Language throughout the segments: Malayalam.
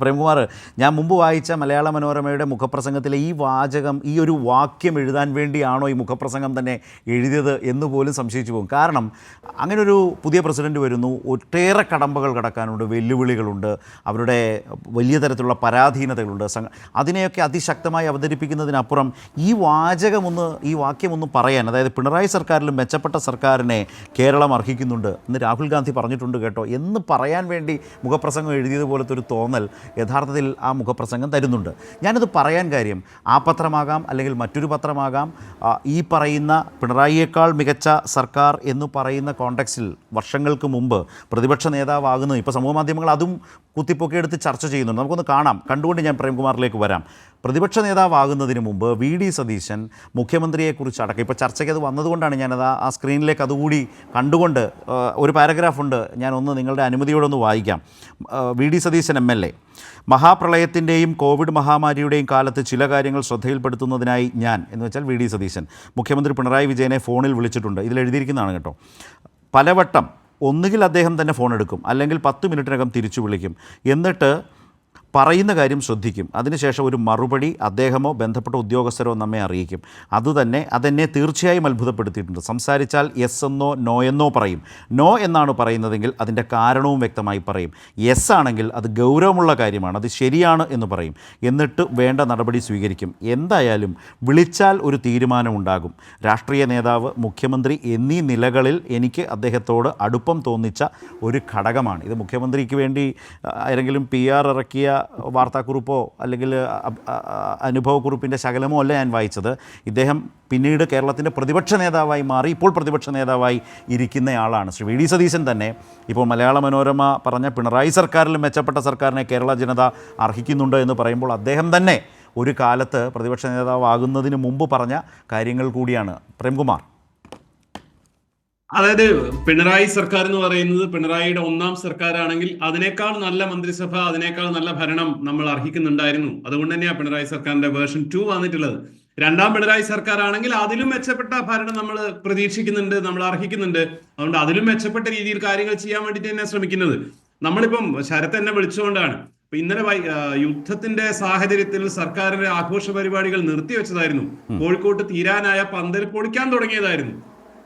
പ്രേംകുമാർ, ഞാൻ മുമ്പ് വായിച്ച മലയാള മനോരമയുടെ മുഖപ്രസംഗത്തിലെ ഈ വാചകം, ഈ ഒരു വാക്യം എഴുതാൻ വേണ്ടിയാണോ ഈ മുഖപ്രസംഗം തന്നെ എഴുതിയത് എന്ന് പോലും സംശയിച്ചു പോകും. കാരണം അങ്ങനൊരു പുതിയ പ്രസിഡന്റ് വരുന്നു, ഒട്ടേറെ കടമ്പകൾ കടക്കാനുണ്ട്, വെല്ലുവിളികളുണ്ട്, അവരുടെ വലിയ തരത്തിലുള്ള പരാധീനതകളുണ്ട്. അതിനെയൊക്കെ അതിശക്തമായി അവതരിപ്പിക്കുന്നതിനപ്പുറം ഈ വാക്യമൊന്ന് പറയാൻ, അതായത് പിണറായി സർക്കാരിലും മെച്ചപ്പെട്ട സർക്കാരിനെ കേരളം അർഹിക്കുന്നുണ്ട് എന്ന് രാഹുൽ ഗാന്ധി പറഞ്ഞിട്ടുണ്ട് കേട്ടോ എന്ന് പറയാൻ വേണ്ടി മുഖപ്രസംഗം എഴുതിയതുപോലത്തെ ഒരു തോന്നൽ യഥാർത്ഥത്തിൽ ആ മുഖപ്രസംഗം തരുന്നുണ്ട്. ഞാനിത് പറയാൻ കാര്യം, ആ പത്രമാകാം അല്ലെങ്കിൽ മറ്റൊരു പത്രമാകാം, ഈ പറയുന്ന പിണറായിയേക്കാൾ മികച്ച സർക്കാർ എന്ന് പറയുന്ന കോണ്ടെക്സ്റ്റിൽ വർഷങ്ങൾക്ക് മുമ്പ് പ്രതിപക്ഷ നേതാവാകുന്നത്, ഇപ്പോൾ സമൂഹമാധ്യമങ്ങൾ അതും കുത്തിപ്പൊക്കിയെടുത്ത് ചർച്ച ചെയ്യുന്നുണ്ട്. നമുക്കൊന്ന് കാണാം, കണ്ടുകൊണ്ട് ഞാൻ പ്രേംകുമാറിലേക്ക് വരാം. പ്രതിപക്ഷ നേതാവാകുന്നതിന് മുമ്പ് വി.ഡി. സതീശൻ മുഖ്യമന്ത്രിയെക്കുറിച്ച് അടക്കം, ഇപ്പോൾ ചർച്ചയ്ക്ക് അത് വന്നതുകൊണ്ടാണ് ഞാനത് ആ സ്ക്രീനിലേക്ക് അതുകൂടി കണ്ടുകൊണ്ട് ഒരു പാരഗ്രാഫുണ്ട്, ഞാനൊന്ന് നിങ്ങളുടെ അനുമതിയോടൊന്ന് വായിക്കാം. വി.ഡി. സതീശൻ MLA: മഹാപ്രളയത്തിൻ്റെയും കോവിഡ് മഹാമാരിയുടെയും കാലത്ത് ചില കാര്യങ്ങൾ ശ്രദ്ധയിൽപ്പെടുത്തുന്നതിനായി ഞാൻ, എന്ന് വെച്ചാൽ വി.ഡി. സതീശൻ, മുഖ്യമന്ത്രി പിണറായി വിജയനെ ഫോണിൽ വിളിച്ചിട്ടുണ്ട്. ഇതിലെഴുതിയിരിക്കുന്നതാണ് കേട്ടോ. പലവട്ടം ഒന്നുകിൽ അദ്ദേഹം തന്നെ ഫോൺ എടുക്കും, അല്ലെങ്കിൽ 10 മിനിറ്റിനകം തിരിച്ചു വിളിക്കും, എന്നിട്ട് പറയുന്ന കാര്യം ശ്രദ്ധിക്കും. അതിനുശേഷം ഒരു മറുപടി അദ്ദേഹമോ ബന്ധപ്പെട്ട ഉദ്യോഗസ്ഥരോ നമ്മെ അറിയിക്കും. അതെന്നെ തീർച്ചയായും അത്ഭുതപ്പെടുത്തിയിട്ടുണ്ട്. സംസാരിച്ചാൽ യെസ് എന്നോ നോ എന്നോ പറയും. നോ എന്നാണ് പറയുന്നതെങ്കിൽ അതിൻ്റെ കാരണവും വ്യക്തമായി പറയും. യെസ് ആണെങ്കിൽ അത് ഗൗരവമുള്ള കാര്യമാണ്, അത് ശരിയാണ് എന്ന് പറയും. എന്നിട്ട് വേണ്ട നടപടി സ്വീകരിക്കും. എന്തായാലും വിളിച്ചാൽ ഒരു തീരുമാനമുണ്ടാകും. രാഷ്ട്രീയ നേതാവ്, മുഖ്യമന്ത്രി എന്നീ നിലകളിൽ എനിക്ക് അദ്ദേഹത്തോട് അടുപ്പം തോന്നിച്ച ഒരു ഘടകമാണ്. ഇത് മുഖ്യമന്ത്രിക്ക് വേണ്ടി ആരെങ്കിലും PR ഇറക്കിയ വാർത്താക്കുറിപ്പോ അല്ലെങ്കിൽ അനുഭവക്കുറിപ്പിൻ്റെ ശകലമോ അല്ല ഞാൻ വായിച്ചത്. ഇദ്ദേഹം പിന്നീട് കേരളത്തിൻ്റെ പ്രതിപക്ഷ നേതാവായി മാറി, ഇപ്പോൾ പ്രതിപക്ഷ നേതാവായി ഇരിക്കുന്നയാളാണ്. ശ്രീ വി.ഡി. സതീശൻ തന്നെ ഇപ്പോൾ മലയാള മനോരമ പറഞ്ഞ പിണറായി സർക്കാരിലും മെച്ചപ്പെട്ട സർക്കാരിനെ കേരള ജനത അർഹിക്കുന്നുണ്ട് എന്ന് പറയുമ്പോൾ അദ്ദേഹം തന്നെ ഒരു കാലത്ത് പ്രതിപക്ഷ നേതാവാകുന്നതിന് മുമ്പ് പറഞ്ഞ കാര്യങ്ങൾ കൂടിയാണ്. പ്രേംകുമാർ, അതായത് പിണറായി സർക്കാർ എന്ന് പറയുന്നത് പിണറായിയുടെ 1ാം സർക്കാരാണെങ്കിൽ അതിനേക്കാൾ നല്ല മന്ത്രിസഭ, അതിനേക്കാൾ നല്ല ഭരണം നമ്മൾ അർഹിക്കുന്നുണ്ടായിരുന്നു. അതുകൊണ്ട് തന്നെയാണ് പിണറായി സർക്കാരിന്റെ വേർഷൻ 2 വന്നിട്ടുള്ളത്. 2ാം പിണറായി സർക്കാർ ആണെങ്കിൽ അതിലും മെച്ചപ്പെട്ട ഭരണം നമ്മൾ പ്രതീക്ഷിക്കുന്നുണ്ട്, നമ്മൾ അർഹിക്കുന്നുണ്ട്. അതുകൊണ്ട് അതിലും മെച്ചപ്പെട്ട രീതിയിൽ കാര്യങ്ങൾ ചെയ്യാൻ വേണ്ടിയിട്ട് തന്നെ ശ്രമിക്കുന്നത്. നമ്മളിപ്പം ശരത് എന്നെ വിളിച്ചുകൊണ്ടാണ് ഇന്നലെ യുദ്ധത്തിന്റെ സാഹചര്യത്തിൽ സർക്കാരിന്റെ ആഘോഷ പരിപാടികൾ നിർത്തിവെച്ചതായിരുന്നു. കോഴിക്കോട്ട് തീരാനായ പന്തൽ പൊളിക്കാൻ തുടങ്ങിയതായിരുന്നു.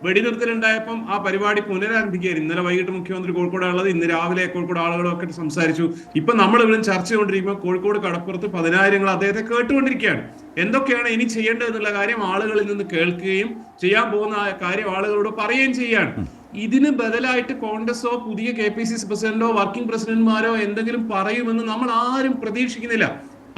വെടിനിർത്തലുണ്ടായപ്പം ആ പരിപാടി പുനരാരംഭിക്കുകയായിരുന്നു. ഇന്നലെ വൈകിട്ട് മുഖ്യമന്ത്രി കോഴിക്കോടാണുള്ളത്, ഇന്ന് രാവിലെ കോഴിക്കോട് ആളുകളൊക്കെ സംസാരിച്ചു. ഇപ്പൊ നമ്മൾ ഇവിടെ ചർച്ച ചെയ്തുകൊണ്ടിരിക്കുമ്പോൾ കോഴിക്കോട് കടപ്പുറത്ത് 10,000 അദ്ദേഹത്തെ കേട്ടുകൊണ്ടിരിക്കുകയാണ്. എന്തൊക്കെയാണ് ഇനി ചെയ്യേണ്ടത് എന്നുള്ള കാര്യം ആളുകളിൽ നിന്ന് കേൾക്കുകയും ചെയ്യാൻ പോകുന്ന കാര്യം ആളുകളോട് പറയുകയും ചെയ്യാണ്. ഇതിന് ബദലായിട്ട് കോൺഗ്രസോ പുതിയ KPCC പ്രസിഡന്റോ വർക്കിംഗ് പ്രസിഡന്റ്മാരോ എന്തെങ്കിലും പറയുമെന്ന് നമ്മൾ ആരും പ്രതീക്ഷിക്കുന്നില്ല.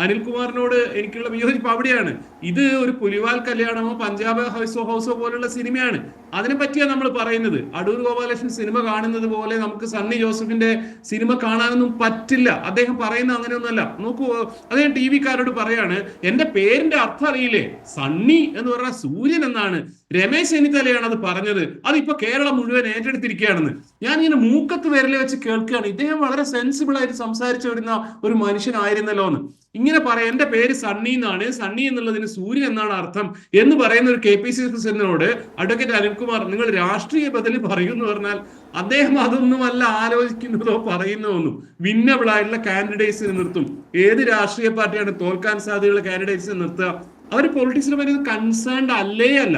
അനിൽകുമാറിനോട് എനിക്കുള്ള വിയോജിപ്പ് അവിടെയാണ്. ഇത് ഒരു പുലിവാൽ കല്യാണമോ പഞ്ചാബ് ഹൗസോ പോലുള്ള സിനിമയാണ്. അതിനെ പറ്റിയാണ് നമ്മൾ പറയുന്നത്. അടൂർ ഗോപാലകൃഷ്ണൻ സിനിമ കാണുന്നത് പോലെ നമുക്ക് സണ്ണി ജോസഫിന്റെ സിനിമ കാണാനൊന്നും പറ്റില്ല. അദ്ദേഹം പറയുന്ന അങ്ങനെയൊന്നുമല്ല. നോക്കൂ, അദ്ദേഹം TV-കാരോട് പറയാണ്, എന്റെ പേരിന്റെ അർത്ഥം അറിയില്ലേ, സണ്ണി എന്ന് പറഞ്ഞാൽ സൂര്യൻ എന്നാണ്. രമേശ് ചെന്നിത്തലയാണ് അത് പറഞ്ഞത്. അതിപ്പോ കേരളം മുഴുവൻ ഏറ്റെടുത്തിരിക്കുകയാണെന്ന് ഞാൻ ഇങ്ങനെ മൂക്കത്ത് വിരൽ വെച്ച് കേൾക്കുകയാണ്. ഇദ്ദേഹം വളരെ സെൻസിബിൾ ആയിട്ട് സംസാരിച്ചു വരുന്ന ഒരു മനുഷ്യനായിരുന്നല്ലോ എന്ന്. ഇങ്ങനെ പറയാം, എന്റെ പേര് സണ്ണി എന്നാണ്, സണ്ണി എന്നുള്ളതിന് സൂര്യൻ എന്നാണ് അർത്ഥം എന്ന് പറയുന്ന ഒരു KPCC പ്രസിഡന്റിനോട് അഡ്വക്കേറ്റ് അനിൽകുമാർ നിങ്ങൾ രാഷ്ട്രീയ ബദല് പറയുമെന്ന് പറഞ്ഞാൽ അദ്ദേഹം അതൊന്നുമല്ല ആലോചിക്കുന്നതോ പറയുന്നതൊന്നും. വിന്നബിൾ ആയിട്ടുള്ള കാൻഡിഡേറ്റ്സിനെ നിർത്തും. ഏത് രാഷ്ട്രീയ പാർട്ടിയാണ് തോൽക്കാൻ സാധ്യതയുള്ള കാൻഡിഡേറ്റ്സിനെ നിർത്തുക? അവർ പൊളിറ്റിക്സിനെ പറ്റി കൺസേൺഡ് അല്ല.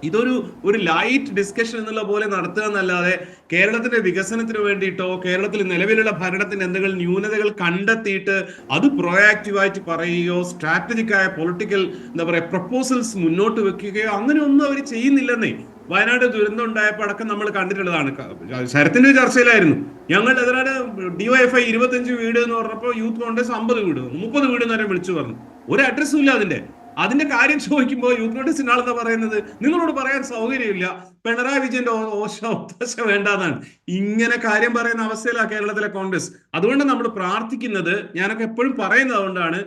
ഇതൊരു ലൈറ്റ് ഡിസ്കഷൻ എന്നുള്ള പോലെ നടത്തുക എന്നല്ലാതെ കേരളത്തിന്റെ വികസനത്തിന് വേണ്ടിയിട്ടോ കേരളത്തിൽ നിലവിലുള്ള ഭരണത്തിന്റെ എന്തെങ്കിലും ന്യൂനതകൾ കണ്ടെത്തിയിട്ട് അത് പ്രൊയാക്റ്റീവായിട്ട് പറയുകയോ സ്ട്രാറ്റജിക് ആയ പൊളിറ്റിക്കൽ പ്രപ്പോസൽസ് മുന്നോട്ട് വെക്കുകയോ അങ്ങനെയൊന്നും അവർ ചെയ്യുന്നില്ലെന്നേ. വയനാട് ദുരന്തം ഉണ്ടായപ്പോൾ അടക്കം നമ്മൾ കണ്ടിട്ടുള്ളതാണ്. ശരത്തിന്റെ ചർച്ചയിലായിരുന്നു. ഞങ്ങൾ അതിനാണ് DYFI 25 വീട് എന്ന് പറഞ്ഞപ്പോൾ യൂത്ത് കോൺഗ്രസ് 50 വീട് 30 വീട് നേരം വിളിച്ചു പറഞ്ഞു. ഒരു അഡ്രസ്സും ഇല്ല അതിന്റെ കാര്യം ചോദിക്കുമ്പോൾ യൂത്ത് കോൺഗ്രസ് ഇന്നാളെന്താ പറയുന്നത്, നിങ്ങളോട് പറയാൻ സൗകര്യമില്ല, പിണറായി വിജയന്റെ ഒത്താശ വേണ്ടാന്നാണ്. ഇങ്ങനെ കാര്യം പറയുന്ന അവസ്ഥയിലാണ് കേരളത്തിലെ കോൺഗ്രസ്. അതുകൊണ്ട് നമ്മൾ പ്രാർത്ഥിക്കുന്നത്, ഞാനൊക്കെ എപ്പോഴും പറയുന്നത് അതുകൊണ്ടാണ്,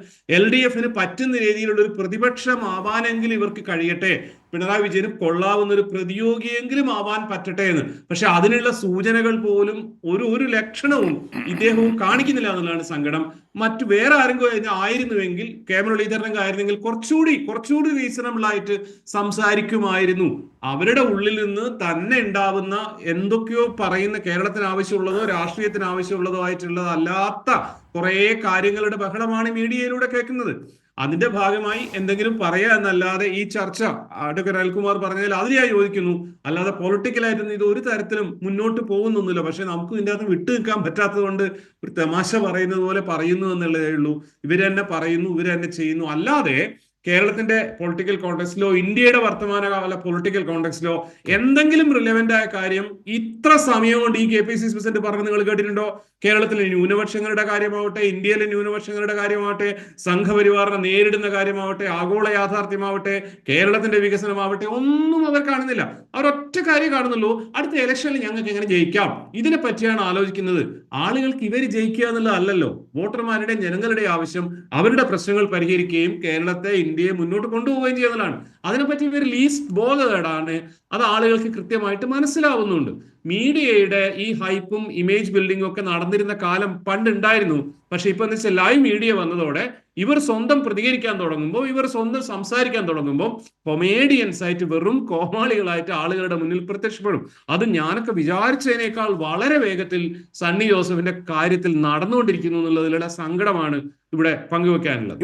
LDFന് പറ്റുന്ന രീതിയിലുള്ള ഒരു പ്രതിപക്ഷമാവാനെങ്കിൽ ഇവർക്ക് കഴിയട്ടെ. പിണറായി വിജയന് കൊള്ളാവുന്ന ഒരു പ്രതിയോഗിയെങ്കിലും ആവാൻ പറ്റട്ടെ എന്ന്. പക്ഷെ അതിനുള്ള സൂചനകൾ പോലും ഒരു ലക്ഷണവും ഇദ്ദേഹവും കാണിക്കുന്നില്ല എന്നുള്ളതാണ് സങ്കടം. മറ്റു വേറെ ആരെങ്കിലും ആയിരുന്നുവെങ്കിൽ, കെ മുരളീധരനൊക്കെ ആയിരുന്നെങ്കിൽ കുറച്ചുകൂടി റീസണബിൾ ആയിട്ട് സംസാരിക്കുമായിരുന്നു. അവരുടെ ഉള്ളിൽ നിന്ന് തന്നെ ഉണ്ടാവുന്ന എന്തൊക്കെയോ പറയുന്ന, കേരളത്തിന് ആവശ്യമുള്ളതോ രാഷ്ട്രീയത്തിന് ആവശ്യമുള്ളതോ ആയിട്ടുള്ളത് അല്ലാത്ത കുറെ കാര്യങ്ങളുടെ ബഹളമാണ് മീഡിയയിലൂടെ കേൾക്കുന്നത്. അതിന്റെ ഭാഗമായി എന്തെങ്കിലും പറയാ എന്നല്ലാതെ ഈ ചർച്ച അഡ്വക്കേറ്റ് അനിൽകുമാർ പറഞ്ഞതിൽ അതിൽ ഞാൻ യോജിക്കുന്നു. അല്ലാതെ പൊളിറ്റിക്കലായിട്ടൊന്നും ഇത് ഒരു തരത്തിലും മുന്നോട്ട് പോകുന്നൊന്നുമില്ല. പക്ഷെ നമുക്ക് ഇതിന്റെ അകത്ത് വിട്ടു നിൽക്കാൻ പറ്റാത്തത് കൊണ്ട് ഒരു തമാശ പറയുന്നത് പോലെ പറയുന്നു എന്നുള്ളതേ ഉള്ളൂ. ഇവര് തന്നെ പറയുന്നു, ഇവര് തന്നെ ചെയ്യുന്നു. അല്ലാതെ കേരളത്തിന്റെ പൊളിറ്റിക്കൽ കോണ്ടെക്സ്റ്റിലോ ഇന്ത്യയുടെ വർത്തമാനകാല പൊളിറ്റിക്കൽ കോണ്ടെക്സ്റ്റിലോ എന്തെങ്കിലും റിലവന്റ് ആയ കാര്യം ഇത്ര സമയം കൊണ്ട് ഈ KPCC പ്രസിഡന്റ് പറഞ്ഞ് നിങ്ങൾ കേട്ടിട്ടുണ്ടോ? കേരളത്തിലെ ന്യൂനപക്ഷങ്ങളുടെ കാര്യമാവട്ടെ, ഇന്ത്യയിലെ ന്യൂനപക്ഷങ്ങളുടെ കാര്യമാവട്ടെ, സംഘപരിവാറിനെ നേരിടുന്ന കാര്യമാവട്ടെ, ആഗോള യാഥാർത്ഥ്യമാവട്ടെ, കേരളത്തിന്റെ വികസനമാവട്ടെ, ഒന്നും അവർ കാണുന്നില്ല. അവർ ഒറ്റ കാര്യം കാണുന്നുള്ളൂ, അടുത്ത ഇലക്ഷനിൽ ഞങ്ങൾക്ക് എങ്ങനെ ജയിക്കാം, ഇതിനെ പറ്റിയാണ് ആലോചിക്കുന്നത്. ആളുകൾക്ക് ഇവര് ജയിക്കുക എന്നുള്ളതല്ലല്ലോ വോട്ടർമാരുടെ, ജനങ്ങളുടെ ആവശ്യം അവരുടെ പ്രശ്നങ്ങൾ പരിഹരിക്കുകയും കേരളത്തെ, ഇന്ത്യയെ മുന്നോട്ട് കൊണ്ടുപോവുകയും ചെയ്യുന്നതാണ്. അതിനെപ്പറ്റി ഇവർ ലീസ്റ്റ് ബോധേഡാണ്. അത് ആളുകൾക്ക് കൃത്യമായിട്ട് മനസ്സിലാവുന്നുണ്ട്. മീഡിയയുടെ ഈ ഹൈപ്പും ഇമേജ് ബിൽഡിങ്ങും ഒക്കെ നടന്നിരുന്ന കാലം പണ്ടുണ്ടായിരുന്നു. പക്ഷെ ഇപ്പൊ എന്ന് വെച്ചാൽ ലൈവ് മീഡിയ വന്നതോടെ ഇവർ സ്വന്തം പ്രതികരിക്കാൻ തുടങ്ങുമ്പോൾ, ഇവർ സ്വന്തം സംസാരിക്കാൻ തുടങ്ങുമ്പോൾ കൊമേഡിയൻസ് ആയിട്ട്, വെറും കോമാളികളായിട്ട് ആളുകളുടെ മുന്നിൽ പ്രത്യക്ഷപ്പെടും. അത് ഞാനൊക്കെ വിചാരിച്ചതിനേക്കാൾ വളരെ വേഗത്തിൽ സണ്ണി ജോസഫിന്റെ കാര്യത്തിൽ നടന്നുകൊണ്ടിരിക്കുന്നു എന്നുള്ളതിലുള്ള സങ്കടമാണ് ഇവിടെ പങ്കുവെക്കാനുള്ളത്.